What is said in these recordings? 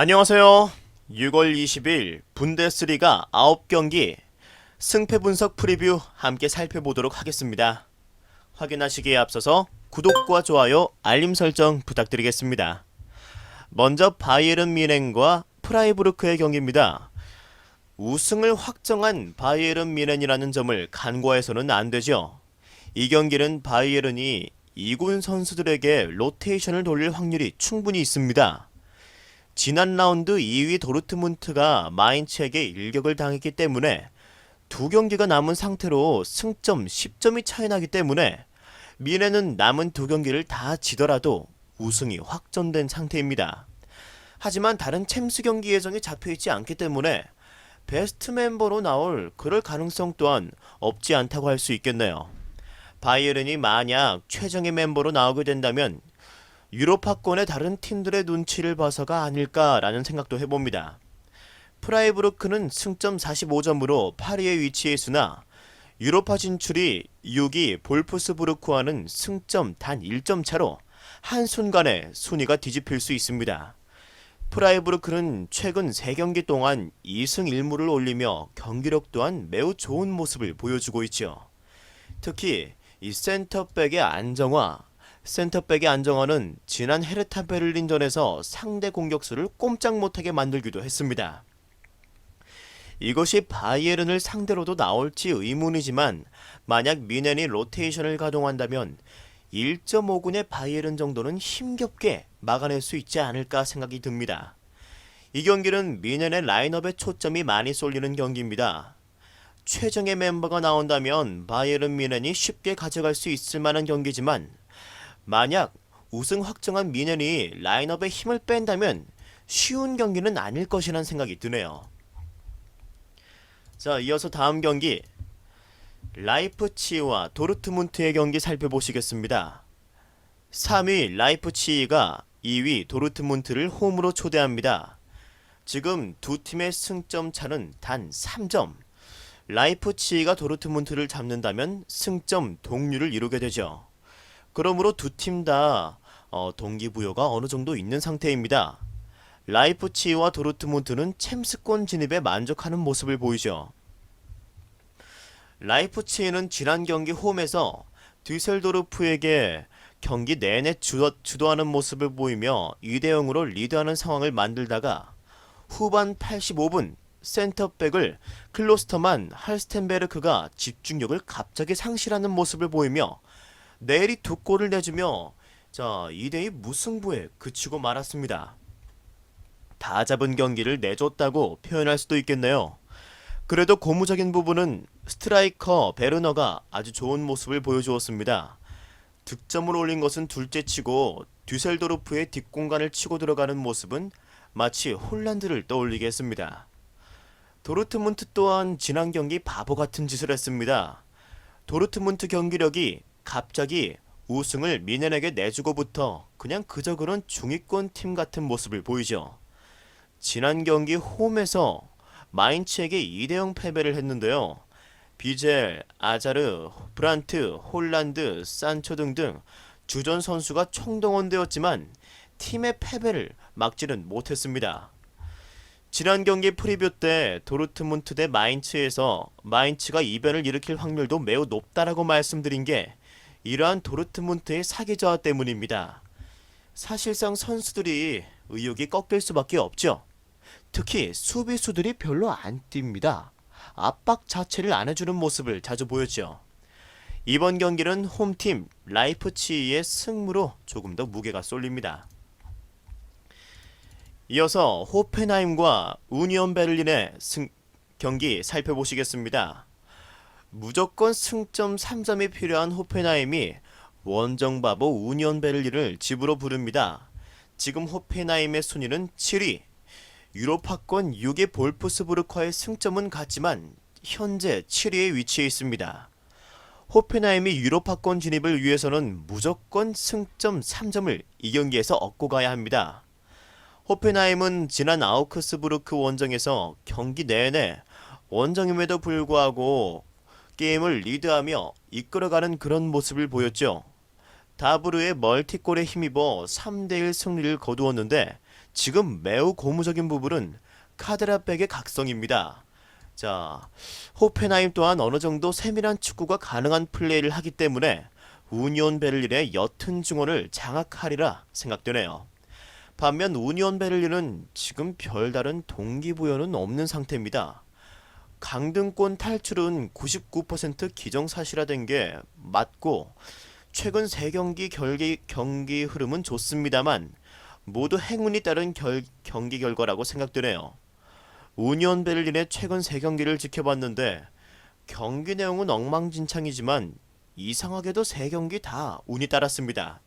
안녕하세요. 6월 20일 분데스리가 9경기 승패 분석 프리뷰 함께 살펴보도록 하겠습니다. 확인하시기에 앞서서 구독과 좋아요, 알림 설정 부탁드리겠습니다. 먼저 바이에른 뮌헨과 프라이부르크의 경기입니다. 우승을 확정한 바이에른 뮌헨이라는 점을 간과해서는 안 되죠. 이 경기는 바이에른이 2군 선수들에게 로테이션을 돌릴 확률이 충분히 있습니다. 지난 라운드 2위 도르트문트가 마인츠에게 일격을 당했기 때문에 두 경기가 남은 상태로 승점 10점이 차이 나기 때문에 뮌헨은 남은 두 경기를 다 지더라도 우승이 확정된 상태입니다. 하지만 다른 챔스 경기 예정이 잡혀있지 않기 때문에 베스트 멤버로 나올 그럴 가능성 또한 없지 않다고 할 수 있겠네요. 바이에른이 만약 최정예 멤버로 나오게 된다면 유로파권의 다른 팀들의 눈치를 봐서가 아닐까라는 생각도 해봅니다. 프라이부르크는 승점 45점으로 8위에 위치해 있으나 유로파 진출이 6위 볼프스부르크와는 승점 단 1점 차로 한순간에 순위가 뒤집힐 수 있습니다. 프라이부르크는 최근 3경기 동안 2승 1무를 올리며 경기력 또한 매우 좋은 모습을 보여주고 있죠. 특히 이 센터백의 안정화는 지난 헤르타 베를린전에서 상대 공격수를 꼼짝 못하게 만들기도 했습니다. 이것이 바이에른을 상대로도 나올지 의문이지만 만약 뮌헨이 로테이션을 가동한다면 1.5군의 바이에른 정도는 힘겹게 막아낼 수 있지 않을까 생각이 듭니다. 이 경기는 뮌헨의 라인업에 초점이 많이 쏠리는 경기입니다. 최정예 멤버가 나온다면 바이에른 뮌헨이 쉽게 가져갈 수 있을 만한 경기지만 만약 우승 확정한 뮌헨이 라인업에 힘을 뺀다면 쉬운 경기는 아닐 것이라는 생각이 드네요. 자, 이어서 다음 경기 라이프치히와 도르트문트의 경기 살펴보시겠습니다. 3위 라이프치히가 2위 도르트문트를 홈으로 초대합니다. 지금 두 팀의 승점 차는 단 3점. 라이프치히가 도르트문트를 잡는다면 승점 동률을 이루게 되죠. 그러므로 두 팀 다 동기부여가 어느 정도 있는 상태입니다. 라이프치히와 도르트문트는 챔스권 진입에 만족하는 모습을 보이죠. 라이프치히는 지난 경기 홈에서 düsseldorf에게 경기 내내 주도하는 모습을 보이며 2대0으로 리드하는 상황을 만들다가 후반 85분 센터백을 클로스터만 할스텐베르크가 집중력을 갑자기 상실하는 모습을 보이며 내리 두 골을 내주며 2대2 무승부에 그치고 말았습니다. 다 잡은 경기를 내줬다고 표현할 수도 있겠네요. 그래도 고무적인 부분은 스트라이커 베르너가 아주 좋은 모습을 보여주었습니다. 득점을 올린 것은 둘째치고 düsseldorf의 뒷공간을 치고 들어가는 모습은 마치 홀란드를 떠올리게 했습니다. 도르트문트 또한 지난 경기 바보같은 짓을 했습니다. 도르트문트 경기력이 갑자기 우승을 뮌헨에게 내주고부터 그냥 그저 그런 중위권 팀 같은 모습을 보이죠. 지난 경기 홈에서 마인츠에게 2대0 패배를 했는데요. 비젤, 아자르, 브란트, 홀란드, 산초 등등 주전 선수가 총동원되었지만 팀의 패배를 막지는 못했습니다. 지난 경기 프리뷰 때 도르트문트 대 마인츠에서 마인츠가 이변을 일으킬 확률도 매우 높다라고 말씀드린 게 이러한 도르트문트의 사기 저하 때문입니다. 사실상 선수들이 의욕이 꺾일 수밖에 없죠. 특히 수비수들이 별로 안 뜁니다. 압박 자체를 안 해주는 모습을 자주 보였죠. 이번 경기는 홈팀 라이프치히의 승무로 조금 더 무게가 쏠립니다. 이어서 호펜하임과 우니온 베를린의 경기 살펴보시겠습니다. 무조건 승점 3점이 필요한 호펜하임이 원정바보 우니온 베를린을 집으로 부릅니다. 지금 호펜하임의 순위는 7위, 유로파권 6위 볼프스부르크와의 승점은 같지만 현재 7위에 위치해 있습니다. 호펜하임이 유로파권 진입을 위해서는 무조건 승점 3점을 이 경기에서 얻고 가야 합니다. 호펜하임은 지난 아우크스부르크 원정에서 경기 내내 원정임에도 불구하고 게임을 리드하며 이끌어가는 그런 모습을 보였죠. 다브르의 멀티골에 힘입어 3대1 승리를 거두었는데 지금 매우 고무적인 부분은 카드라백의 각성입니다. 자, 호펜하임 또한 어느 정도 세밀한 축구가 가능한 플레이를 하기 때문에 우니온 베를린의 옅은 중원을 장악하리라 생각되네요. 반면 우니온 베를린은 지금 별다른 동기부여는 없는 상태입니다. 강등권 탈출은 99% 기정사실화된 게 맞고 최근 3경기 경기 흐름은 좋습니다만 모두 행운이 따른 경기 결과라고 생각되네요. 우니온 베를린의 최근 3경기를 지켜봤는데 경기 내용은 엉망진창이지만 이상하게도 3경기 다 운이 따랐습니다.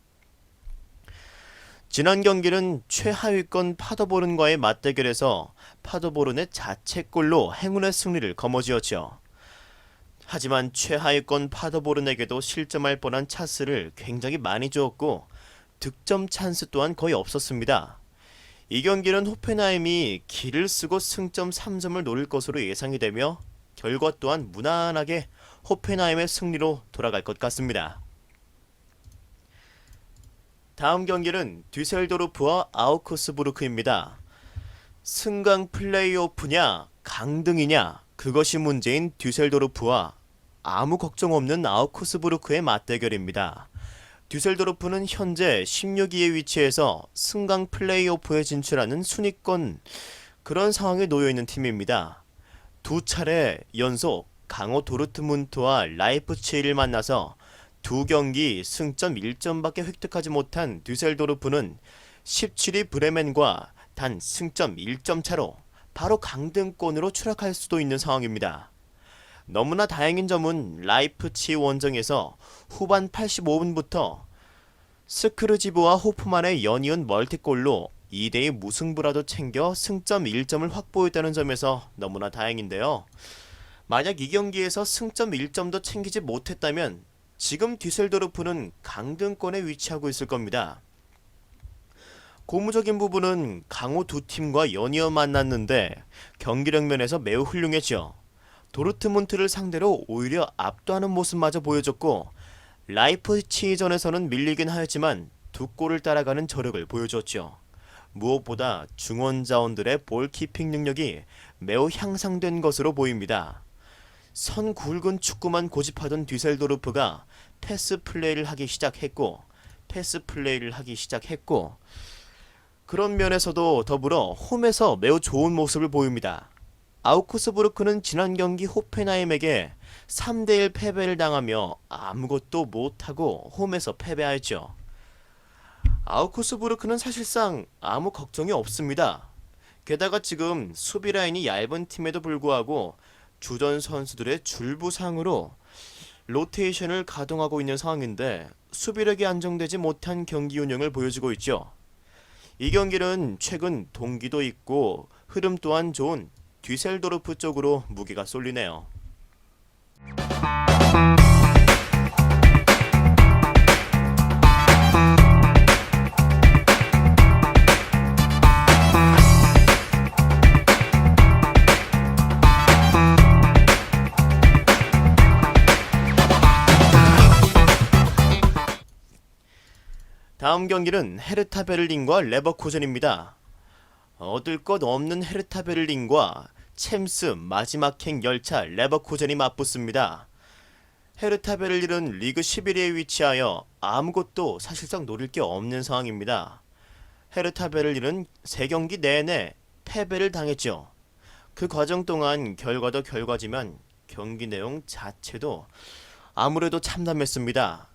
지난 경기는 최하위권 파더보른과의 맞대결에서 파더보른의 자책골로 행운의 승리를 거머쥐었죠. 하지만 최하위권 파더보른에게도 실점할 뻔한 찬스를 굉장히 많이 주었고 득점 찬스 또한 거의 없었습니다. 이 경기는 호펜하임이 기를 쓰고 승점 3점을 노릴 것으로 예상이 되며 결과 또한 무난하게 호펜하임의 승리로 돌아갈 것 같습니다. 다음 경기는 düsseldorf와 아우크스부르크입니다. 승강 플레이오프냐 강등이냐 그것이 문제인 düsseldorf와 아무 걱정 없는 아우크스부르크의 맞대결입니다. düsseldorf는 현재 16위의 위치에서 승강 플레이오프에 진출하는 순위권 그런 상황에 놓여있는 팀입니다. 두 차례 연속 강호 도르트문트와 라이프치히를 만나서 두 경기 승점 1점밖에 획득하지 못한 düsseldorf는 17위 브레멘과 단 승점 1점 차로 바로 강등권으로 추락할 수도 있는 상황입니다. 너무나 다행인 점은 라이프치히 원정에서 후반 85분부터 스크르지브와 호프만의 연이은 멀티골로 2대2 무승부라도 챙겨 승점 1점을 확보했다는 점에서 너무나 다행인데요. 만약 이 경기에서 승점 1점도 챙기지 못했다면 지금 düsseldorf는 강등권에 위치하고 있을 겁니다. 고무적인 부분은 강호 두 팀과 연이어 만났는데 경기력 면에서 매우 훌륭했죠. 도르트문트를 상대로 오히려 압도하는 모습마저 보여줬고 라이프치히전에서는 밀리긴 하였지만 두 골을 따라가는 저력을 보여줬죠. 무엇보다 중원자원들의 볼키핑 능력이 매우 향상된 것으로 보입니다. 선 굵은 축구만 고집하던 düsseldorf가 패스 플레이를 하기 시작했고 그런 면에서도 더불어 홈에서 매우 좋은 모습을 보입니다. 아우크스부르크는 지난 경기 호펜하임에게 3대1 패배를 당하며 아무것도 못하고 홈에서 패배하였죠. 아우크스부르크는 사실상 아무 걱정이 없습니다. 게다가 지금 수비 라인이 얇은 팀에도 불구하고 주전 선수들의 줄부상으로 로테이션을 가동하고 있는 상황인데 수비력이 안정되지 못한 경기 운영을 보여주고 있죠. 이 경기는 최근 동기도 있고 흐름 또한 좋은 düsseldorf 쪽으로 무게가 쏠리네요. 다음 경기는 헤르타 베를린과 레버쿠젠입니다. 얻을 것 없는 헤르타 베를린과 챔스 마지막행 열차 레버쿠젠이 맞붙습니다. 헤르타 베를린은 리그 11위에 위치하여 아무것도 사실상 노릴 게 없는 상황입니다. 헤르타 베를린은 3경기 내내 패배를 당했죠. 그 과정 동안 결과도 결과지만 경기 내용 자체도 아무래도 참담했습니다.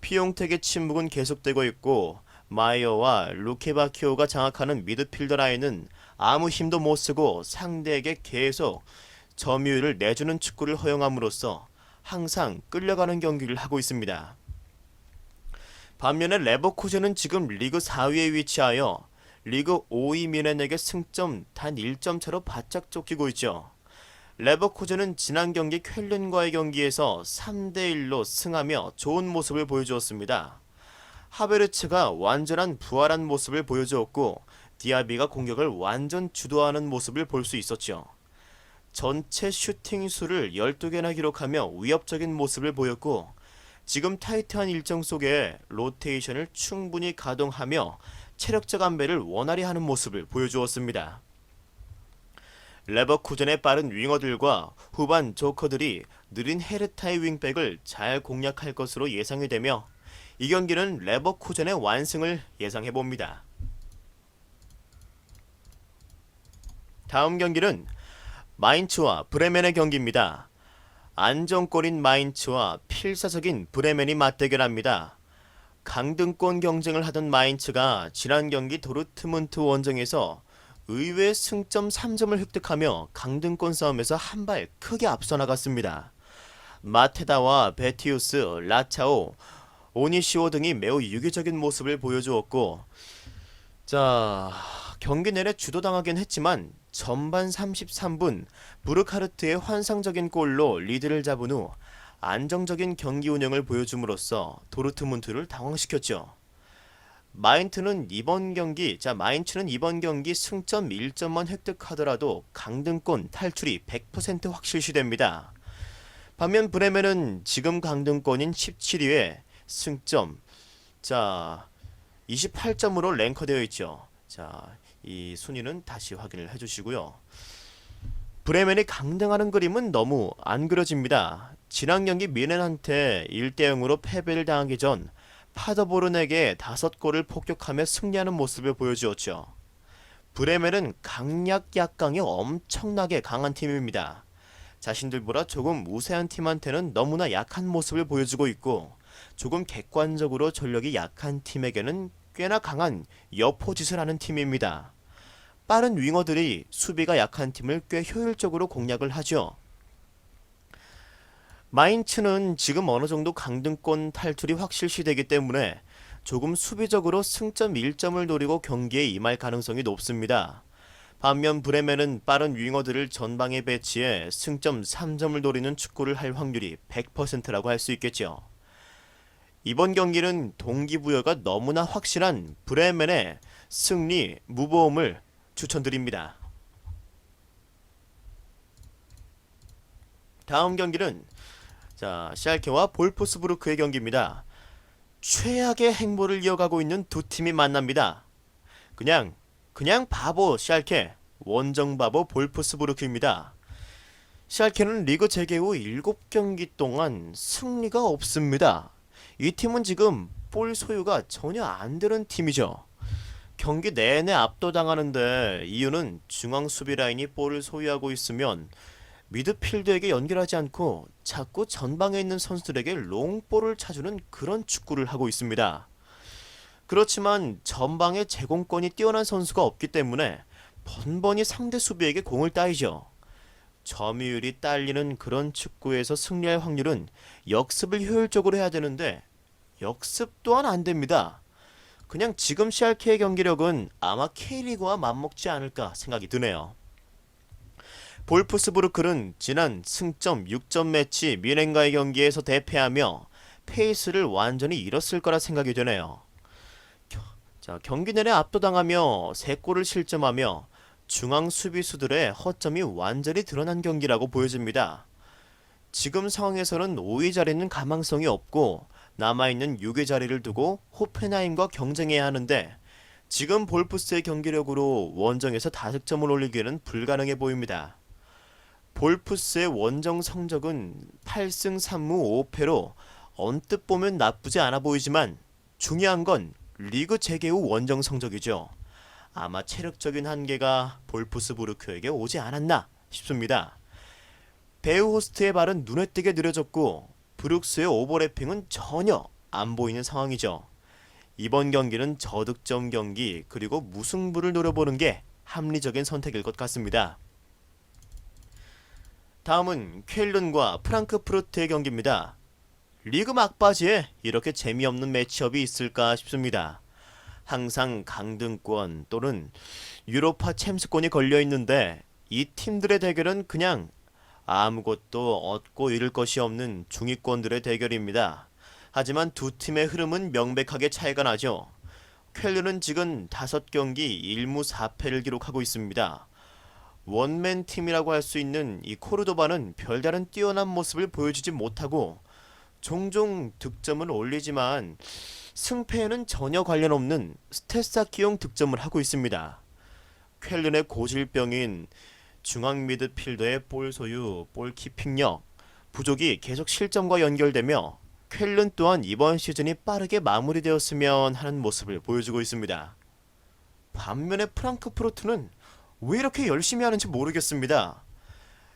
피용택의 침묵은 계속되고 있고 마이어와 루케바키오가 장악하는 미드필더 라인은 아무 힘도 못 쓰고 상대에게 계속 점유율을 내주는 축구를 허용함으로써 항상 끌려가는 경기를 하고 있습니다. 반면에 레버쿠젠은 지금 리그 4위에 위치하여 리그 5위 뮌헨에게 승점 단 1점 차로 바짝 쫓기고 있죠. 레버쿠젠은 지난 경기 쾰른과의 경기에서 3대1로 승하며 좋은 모습을 보여주었습니다. 하베르츠가 완전한 부활한 모습을 보여주었고 디아비가 공격을 완전 주도하는 모습을 볼 수 있었죠. 전체 슈팅 수를 12개나 기록하며 위협적인 모습을 보였고 지금 타이트한 일정 속에 로테이션을 충분히 가동하며 체력적 안배를 원활히 하는 모습을 보여주었습니다. 레버쿠젠의 빠른 윙어들과 후반 조커들이 느린 헤르타의 윙백을 잘 공략할 것으로 예상이 되며 이 경기는 레버쿠젠의 완승을 예상해봅니다. 다음 경기는 마인츠와 브레멘의 경기입니다. 안정권인 마인츠와 필사적인 브레멘이 맞대결합니다. 강등권 경쟁을 하던 마인츠가 지난 경기 도르트문트 원정에서 의외의 승점 3점을 획득하며 강등권 싸움에서 한 발 크게 앞서 나갔습니다. 마테다와 베티우스, 라차오, 오니시오 등이 매우 유기적인 모습을 보여주었고, 경기 내내 주도당하긴 했지만 전반 33분 부르카르트의 환상적인 골로 리드를 잡은 후 안정적인 경기 운영을 보여줌으로써 도르트문트를 당황시켰죠. 마인츠는 이번 경기 승점 1점만 획득하더라도 강등권 탈출이 100% 확실시됩니다. 반면 브레멘은 지금 강등권인 17위에 승점 28점으로 랭커되어 있죠. 이 순위는 다시 확인을 해주시고요. 브레멘이 강등하는 그림은 너무 안 그려집니다. 지난 경기 미넨한테 1대0으로 패배를 당하기 전 파더보른에게 5골을 폭격하며 승리하는 모습을 보여주었죠. 브레멘은 강약 약강이 엄청나게 강한 팀입니다. 자신들보다 조금 우세한 팀한테는 너무나 약한 모습을 보여주고 있고 조금 객관적으로 전력이 약한 팀에게는 꽤나 강한 여포짓을 하는 팀입니다. 빠른 윙어들이 수비가 약한 팀을 꽤 효율적으로 공략을 하죠. 마인츠는 지금 어느 정도 강등권 탈출이 확실시되기 때문에 조금 수비적으로 승점 1점을 노리고 경기에 임할 가능성이 높습니다. 반면 브레멘은 빠른 윙어들을 전방에 배치해 승점 3점을 노리는 축구를 할 확률이 100%라고 할 수 있겠죠. 이번 경기는 동기부여가 너무나 확실한 브레멘의 승리 무보험을 추천드립니다. 다음 경기는 샬케와 볼프스부르크의 경기입니다. 최악의 행보를 이어가고 있는 두 팀이 만납니다. 그냥 바보 샬케, 원정 바보 볼프스부르크입니다. 샬케는 리그 재개 후 7경기 동안 승리가 없습니다. 이 팀은 지금 볼 소유가 전혀 안 되는 팀이죠. 경기 내내 압도당하는데 이유는 중앙 수비 라인이 볼을 소유하고 있으면 미드필더에게 연결하지 않고 자꾸 전방에 있는 선수들에게 롱볼을 차주는 그런 축구를 하고 있습니다. 그렇지만 전방에 제공권이 뛰어난 선수가 없기 때문에 번번이 상대 수비에게 공을 따이죠. 점유율이 딸리는 그런 축구에서 승리할 확률은 역습을 효율적으로 해야 되는데 역습 또한 안 됩니다. 그냥 지금 샬케의 경기력은 아마 K리그와 맞먹지 않을까 생각이 드네요. 볼프스부르크는 지난 승점 6점 매치 뮌헨과의 경기에서 대패하며 페이스를 완전히 잃었을 거라 생각이 되네요. 경기 내내 압도당하며 3골을 실점하며 중앙 수비수들의 허점이 완전히 드러난 경기라고 보여집니다. 지금 상황에서는 5위 자리는 가망성이 없고 남아있는 6위 자리를 두고 호펜하임과 경쟁해야 하는데 지금 볼프스의 경기력으로 원정에서 다득점을 올리기에는 불가능해 보입니다. 볼프스의 원정 성적은 8승 3무 5패로 언뜻 보면 나쁘지 않아 보이지만 중요한 건 리그 재개 후 원정 성적이죠. 아마 체력적인 한계가 볼프스부르크에게 오지 않았나 싶습니다. 베우호스트의 발은 눈에 띄게 느려졌고 브룩스의 오버래핑은 전혀 안 보이는 상황이죠. 이번 경기는 저득점 경기 그리고 무승부를 노려보는 게 합리적인 선택일 것 같습니다. 다음은 쾰른과 프랑크푸르트의 경기입니다. 리그 막바지에 이렇게 재미없는 매치업이 있을까 싶습니다. 항상 강등권 또는 유로파 챔스권이 걸려있는데 이 팀들의 대결은 그냥 아무것도 얻고 잃을 것이 없는 중위권들의 대결입니다. 하지만 두 팀의 흐름은 명백하게 차이가 나죠. 쾰른은 지금 5경기 1무 4패를 기록하고 있습니다. 원맨 팀이라고 할 수 있는 이 코르도바는 별다른 뛰어난 모습을 보여주지 못하고 종종 득점을 올리지만 승패에는 전혀 관련 없는 스탯 쌓기용 득점을 하고 있습니다. 쾰른의 고질병인 중앙 미드필더의 볼 소유, 볼 키핑력 부족이 계속 실점과 연결되며 쾰른 또한 이번 시즌이 빠르게 마무리되었으면 하는 모습을 보여주고 있습니다. 반면에 프랑크푸르트는 왜 이렇게 열심히 하는지 모르겠습니다.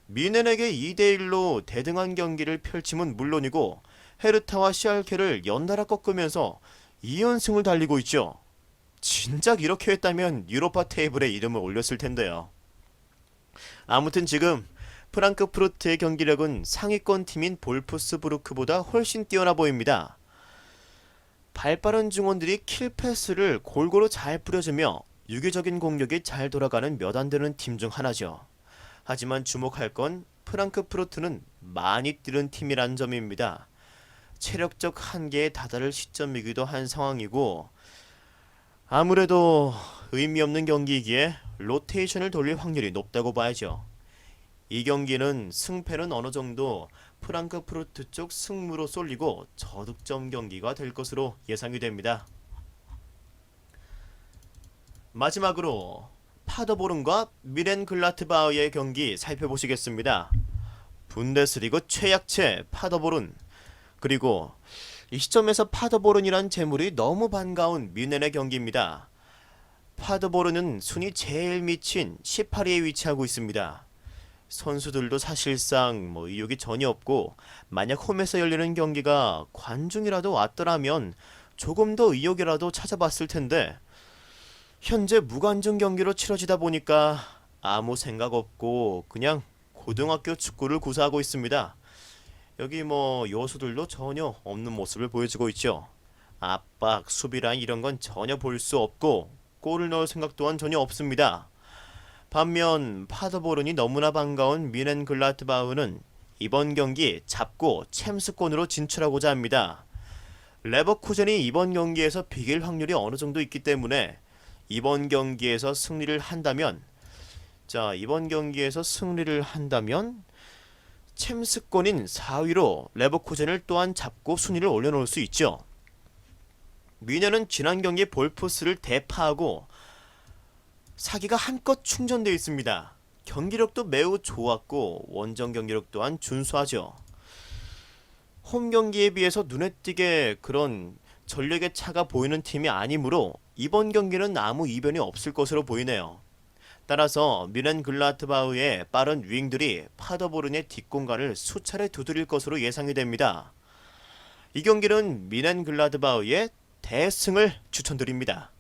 미넨에게 2대1로 대등한 경기를 펼침은 물론이고 헤르타와 시알케를 연달아 꺾으면서 2연승을 달리고 있죠. 진작 이렇게 했다면 유로파 테이블에 이름을 올렸을 텐데요. 아무튼 지금 프랑크푸르트의 경기력은 상위권 팀인 볼프스부르크보다 훨씬 뛰어나 보입니다. 발빠른 중원들이 킬패스를 골고루 잘 뿌려주며 유기적인 공격이 잘 돌아가는 몇 안 되는 팀 중 하나죠. 하지만 주목할 건 프랑크푸르트는 많이 뛰는 팀이란 점입니다. 체력적 한계에 다다를 시점이기도 한 상황이고 아무래도 의미 없는 경기이기에 로테이션을 돌릴 확률이 높다고 봐야죠. 이 경기는 승패는 어느 정도 프랑크푸르트 쪽 승무로 쏠리고 저득점 경기가 될 것으로 예상이 됩니다. 마지막으로 파더보른과 미넨글라트바흐의 경기 살펴보시겠습니다. 분데스리그 최약체 파더보른, 그리고 이 시점에서 파더보른이란 재물이 너무 반가운 미넨의 경기입니다. 파더보른은 순위 제일 밑인 18위에 위치하고 있습니다. 선수들도 사실상 의욕이 전혀 없고 만약 홈에서 열리는 경기가 관중이라도 왔더라면 조금 더 의욕이라도 찾아봤을 텐데 현재 무관중 경기로 치러지다 보니까 아무 생각 없고 그냥 고등학교 축구를 구사하고 있습니다. 여기 요소들도 전혀 없는 모습을 보여주고 있죠. 압박, 수비라인 이런 건 전혀 볼 수 없고 골을 넣을 생각 또한 전혀 없습니다. 반면 파더보른이 너무나 반가운 미넨글라트바흐는 이번 경기 잡고 챔스권으로 진출하고자 합니다. 레버쿠젠이 이번 경기에서 비길 확률이 어느 정도 있기 때문에 이번 경기에서 승리를 한다면 챔스권인 4위로 레버쿠젠을 또한 잡고 순위를 올려놓을 수 있죠. 미넨은 지난 경기 볼프스를 대파하고 사기가 한껏 충전되어 있습니다. 경기력도 매우 좋았고 원정 경기력 또한 준수하죠. 홈 경기에 비해서 눈에 띄게 그런 전력의 차가 보이는 팀이 아니므로 이번 경기는 아무 이변이 없을 것으로 보이네요. 따라서 미넨글라트바흐의 빠른 윙들이 파더보른의 뒷공간을 수차례 두드릴 것으로 예상이 됩니다. 이 경기는 미넨글라트바흐의 대승을 추천드립니다.